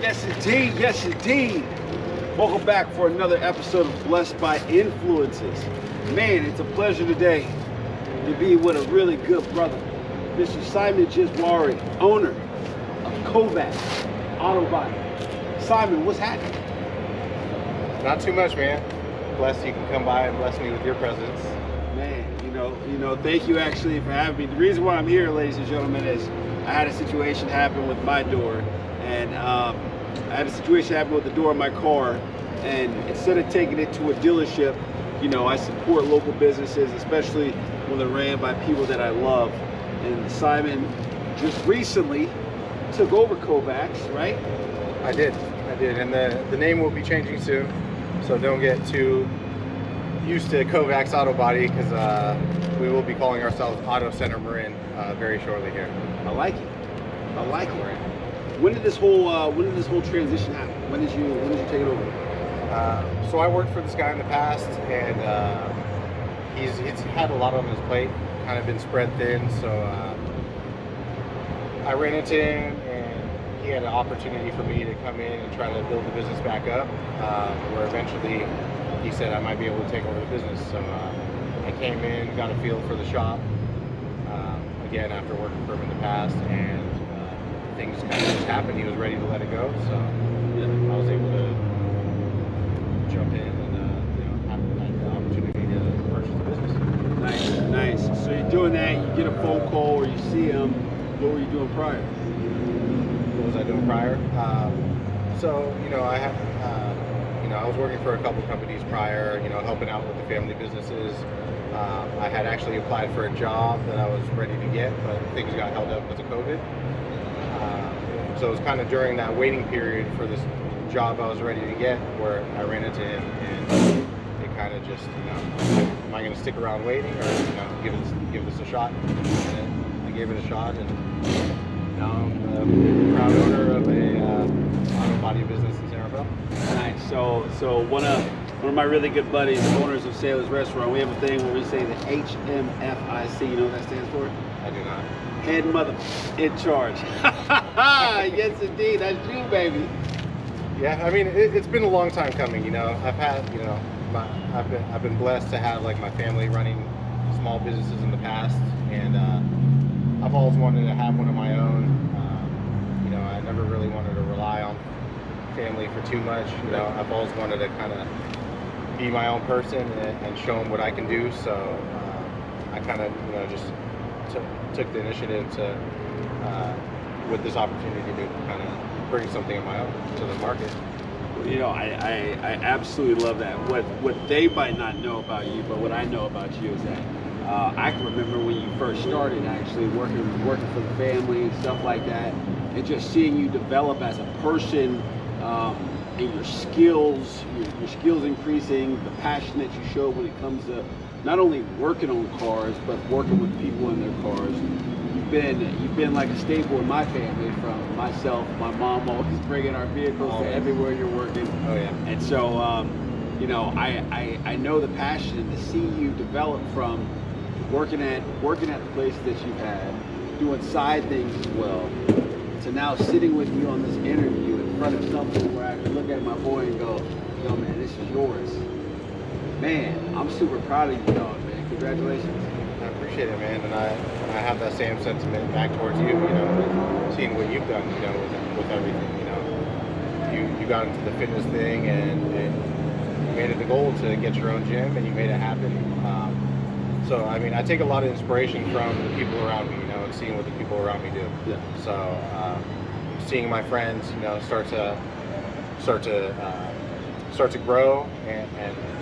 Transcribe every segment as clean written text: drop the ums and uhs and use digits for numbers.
Yes, indeed. Yes, indeed. Welcome back for another episode of Blessed by Influences. Man, it's a pleasure today to be with a really good brother, Mr. Simon Jizrawi, owner of Kovacks Autobody. Simon, what's happening? Not too much, man. Blessed you can come by and bless me with your presence. Man, you know, thank you actually for having me. The reason why I'm here, ladies and gentlemen, is I had a situation happen with my door, and I had a situation happen with the door of my car, and instead of taking it to a dealership, you know, I support local businesses, especially when they're ran by people that I love. And Simon just recently took over Kovacks, right? I did, and the name will be changing soon, so don't get too used to Kovacks Autobody, because we will be calling ourselves Auto Center Marin very shortly here. I like it. I like it. When did this whole transition happen? When did you take it over? So I worked for this guy in the past, and he's had a lot on his plate, kind of been spread thin. So I ran into him, and he had an opportunity for me to come in and try to build the business back up. Where eventually he said I might be able to take over the business. So I came in, got a feel for the shop. Again, after working for him in the past, and things kind of just happened. He was ready to let it go, so I was able to jump in and have the opportunity to purchase the business. Nice. So you're doing that. You get a phone call or you see him. What were you doing prior? What was I doing prior? So I was working for a couple companies prior. Helping out with the family businesses. I had actually applied for a job that I was ready to get, but things got held up because of COVID. So it was kind of during that waiting period for this job I was ready to get where I ran into him, and it kind of just, am I going to stick around waiting, or give this a shot? And I gave it a shot, and now I'm the proud owner of a auto body business in San Rafael. Nice. So one of my really good buddies, owners of Sailor's Restaurant, we have a thing where we say the HMFIC. You know what that stands for? I do not. Head mother in charge. Yes, indeed. That's you, baby. Yeah, I mean, it's been a long time coming. I've had, I've been blessed to have like my family running small businesses in the past, and I've always wanted to have one of my own. I never really wanted to rely on family for too much. I've always wanted to kind of be my own person and show them what I can do. So I kind of, just took the initiative to, with this opportunity to kind of bring something of my own to the market. I absolutely love that. What they might not know about you, but what I know about you is that I can remember when you first started actually working for the family and stuff like that, and just seeing you develop as a person, and your skills increasing, the passion that you show when it comes to not only working on cars, but working with people in their cars. You've been like a staple in my family, from myself, my mom always bringing our vehicles to everywhere you're working. Oh yeah. And so, I know the passion, and to see you develop from working at the places that you've had, doing side things as well, to now sitting with you on this interview in front of something where I can look at my boy and go, yo man, this is yours. Man, I'm super proud of you, dog, man. Congratulations. I appreciate it, man, and I have that same sentiment back towards you. Seeing what you've done, with everything. You got into the fitness thing, and you made it the goal to get your own gym, and you made it happen. So I mean, I take a lot of inspiration from the people around me, and seeing what the people around me do. Yeah. So seeing my friends, start to grow and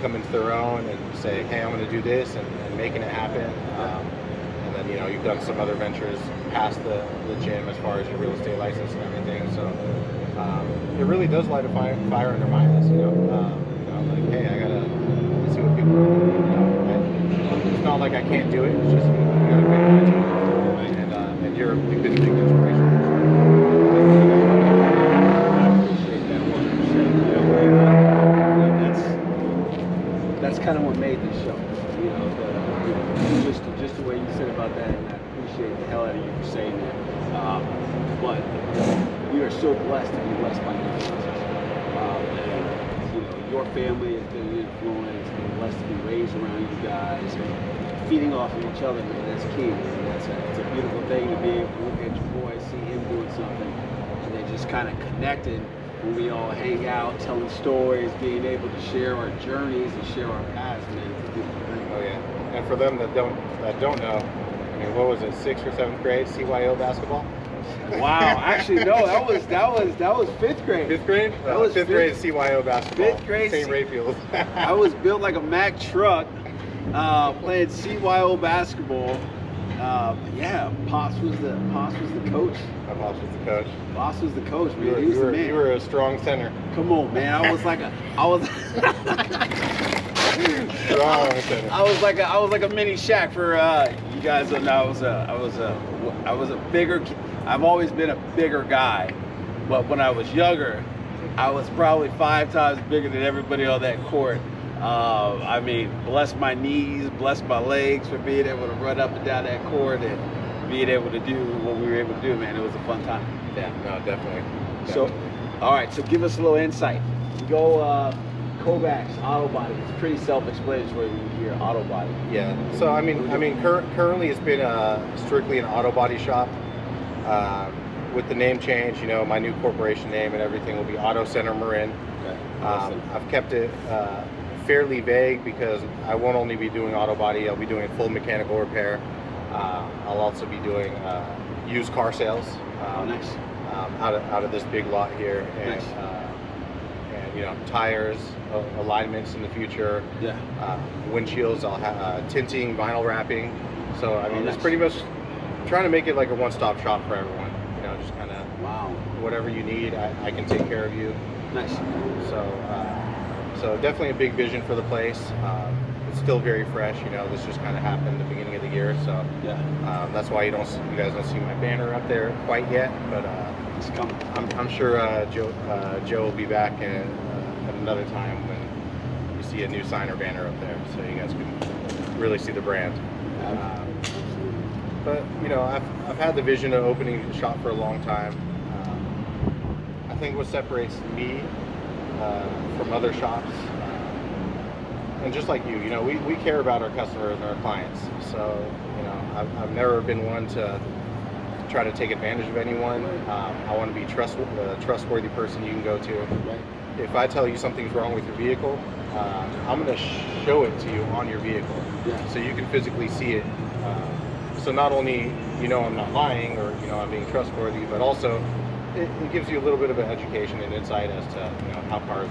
come into their own and say, hey, I'm going to do this, and making it happen. And then you've done some other ventures past the gym as far as your real estate license and everything. So it really does light a fire under my ass. Like, hey, I gotta see what people are doing. It's not like I can't do it. It's just you gotta make it to it. And you've been a big inspiration. That's kind of what made this show, just the way you said about that, and I appreciate the hell out of you for saying that. But we are so blessed to be blessed by you guys. And you know, your family has been an influence. Been blessed to be raised around you guys, feeding off of each other, man. That's key. And it's a beautiful thing to be able to look at your boy, see him doing something, and then just kind of connecting when we all hang out, telling stories, being able to share our journeys and share our past, man. It's a beautiful thing. Oh yeah. And for them that don't know, I mean, what was it, 6th or 7th grade CYO basketball? Wow, actually no, that was 5th grade. 5th grade? That was 5th grade CYO basketball. 5th grade. St. Rayfield. I was built like a Mack truck, playing CYO basketball. Yeah, Pops was the coach. My pops was the coach. Pops was the coach, man. He was the man. You were a strong center. Come on, man. I was I was like a mini Shaq for you guys don't know. I was a bigger. I've always been a bigger guy, but when I was younger, I was probably 5 times bigger than everybody on that court. I mean, bless my knees, bless my legs for being able to run up and down that court and being able to do what we were able to do, man. It was a fun time. Yeah, no, definitely. So, all right, so give us a little insight. You go Kovacks Autobody. It's pretty self-explanatory when you hear Autobody. Yeah. So I mean, currently it's been strictly an auto body shop. With the name change, you know, my new corporation name and everything will be Auto Center Marin. Okay. I've kept it fairly vague because I won't only be doing auto body. I'll be doing full mechanical repair. I'll also be doing used car sales. Nice. Out of this big lot here, and Nice. And you know, tires, alignments in the future. Yeah. Windshields. I'll have tinting, vinyl wrapping. So I mean, nice. it's pretty much trying to make it like a one-stop shop for everyone. You know, just kind of Wow. whatever you need, I can take care of you. Nice. So definitely a big vision for the place. It's still very fresh. You know, this just kind of happened at the beginning of the year, so Yeah. that's why you guys don't see my banner up there quite yet. But It's coming. I'm sure Joe will be back at another time when you see a new sign or banner up there, so you guys can really see the brand. But you know, I've had the vision of opening the shop for a long time. I think what separates me from other shops, and just like you know, we care about our customers and our clients. So you know, I've never been one to try to take advantage of anyone. I want to be a trustworthy person you can go to. Right. If I tell you something's wrong with your vehicle, I'm going to show it to you on your vehicle, Yeah. so you can physically see it. So not only you know I'm not lying or you know I'm being trustworthy, but also it gives you a little bit of an education and insight as to you know how cars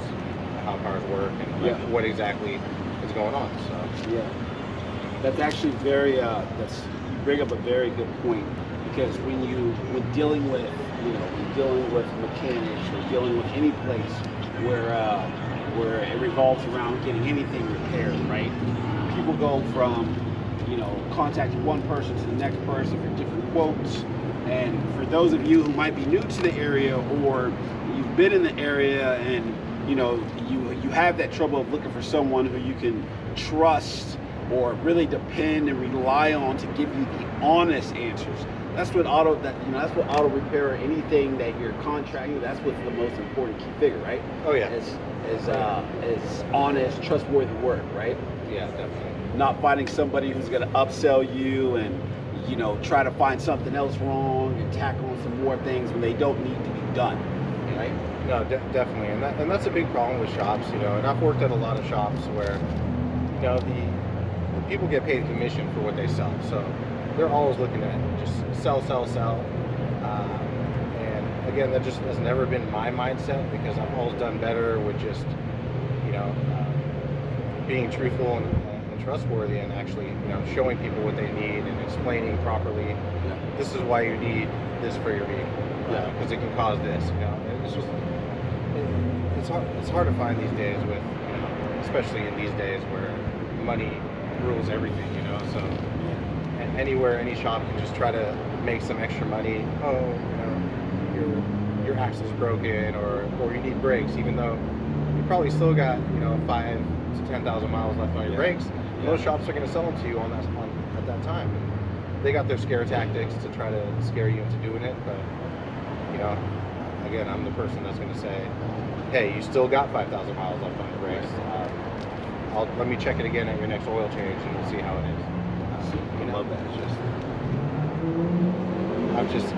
work and like, Yeah. what exactly is going on. So Yeah. That's actually very. You bring up a very good point, because when dealing with mechanics or dealing with any place where it revolves around getting anything repaired, right? People go from contacting one person to the next person for different quotes. And for those of you who might be new to the area, or you've been in the area and you have that trouble of looking for someone who you can trust or really depend and rely on to give you the honest answers. That's what auto repair, anything that you're contracting, that's what's the most important key figure, right? Oh yeah. Is honest, trustworthy work, right? Yeah, definitely. Not finding somebody who's going to upsell you and try to find something else wrong and tack on some more things when they don't need to be done, right? No, definitely, and that's a big problem with shops, and I've worked at a lot of shops where the people get paid commission for what they sell, so they're always looking at just sell. And again, that just has never been my mindset, because I've always done better with just being truthful and trustworthy, and actually showing people what they need and explaining properly. Yeah. This is why you need this for your vehicle, because it can cause this. It's just it's hard to find these days with especially in these days where money rules everything. So anywhere, any shop can just try to make some extra money. Oh, your axle's broken, or you need brakes, even though you probably still got 5 to 10,000 miles left on your brakes. Most shops are going to sell them to you at that time. They got their scare tactics to try to scare you into doing it, but again, I'm the person that's going to say, hey, you still got 5,000 miles left on the brakes. Let me check it again at your next oil change, and we'll see how it is. I love that.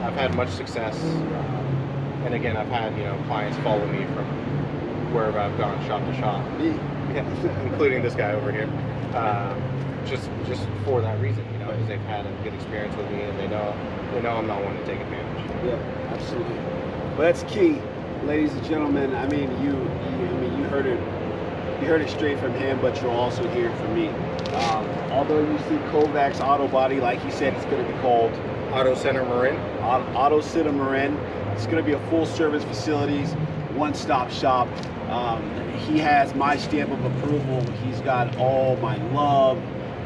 I've had much success, and again, I've had clients follow me from wherever I've gone, shop to shop, including this guy over here, just for that reason, because they've had a good experience with me, and they know I'm not one to take advantage. Yeah, absolutely. Well, that's key, ladies and gentlemen. I mean, you heard it. You heard it straight from him, but you'll also hear it from me. Although you see Kovacks Autobody, like he said, it's going to be called Auto Center Marin. Auto Center Marin. It's going to be a full-service facilities, one-stop shop. He has my stamp of approval. He's got all my love.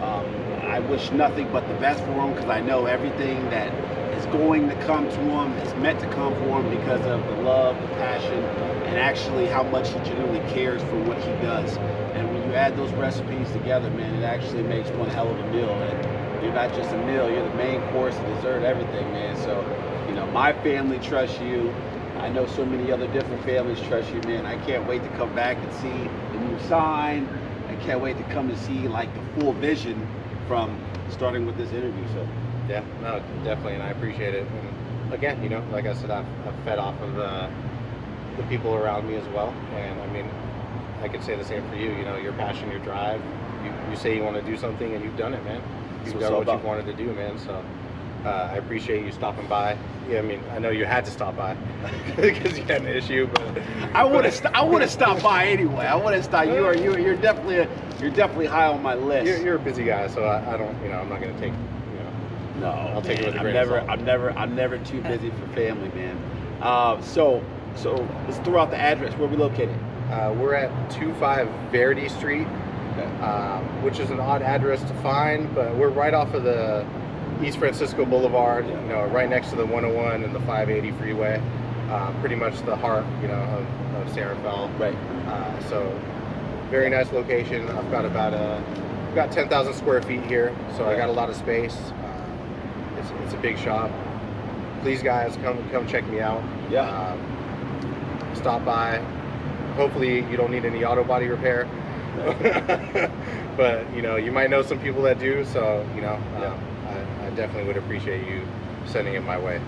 I wish nothing but the best for him, because I know everything that is going to come to him is meant to come for him because of the love, the passion, and actually how much he genuinely cares for what he does. And when you add those recipes together, man, it actually makes one hell of a meal. And you're not just a meal, you're the main course, the dessert, everything, man. So, my family trusts you. I know so many other different families trust you, man. I can't wait to come back and see the new sign. I can't wait to come and see like the full vision from starting with this interview. So yeah, no, definitely, and I appreciate it. And again, like I said, I've fed off of the people around me as well. And I mean, I could say the same for you. Your passion, your drive. You say you want to do something, and you've done it, man. You've done what you've wanted to do, man. So I appreciate you stopping by. Yeah, I mean, I know you had to stop by because you had an issue, but I would have stopped by anyway. I would have stopped. You're definitely high on my list. You're a busy guy, so I don't. I'm not going to take. No, I'll take it with a grain of salt. I'm never too busy for family, man. So let's throw out the address. Where are we located? We're at 25 Verdi Street, okay. Which is an odd address to find, but we're right off of the East Francisco Boulevard, right next to the 101 and the 580 freeway, pretty much the heart, of San Rafael. Right. So very nice location. I've got about 10,000 square feet here, so I got a lot of space. It's a big shop. Please, guys, come check me out. Yeah. Stop by. Hopefully, you don't need any auto body repair. But you might know some people that do. So I definitely would appreciate you sending it my way.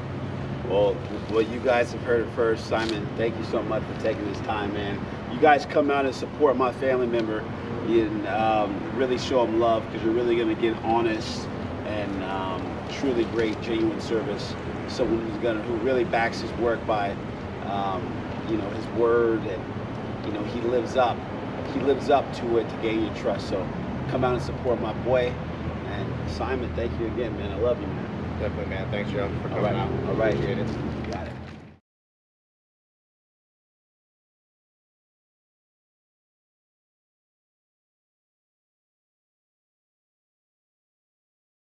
Well, you guys have heard it first. Simon, thank you so much for taking this time, man. You guys come out and support my family member and really show them love, because you're really going to get honest and truly great, genuine service. Someone who really backs his work by his word, and he lives up to it to gain your trust. So come out and support my boy. And Simon, thank you again, man. I love you, man. Definitely, man. Thanks, Joe, for coming out. All right. Appreciate it. You got it.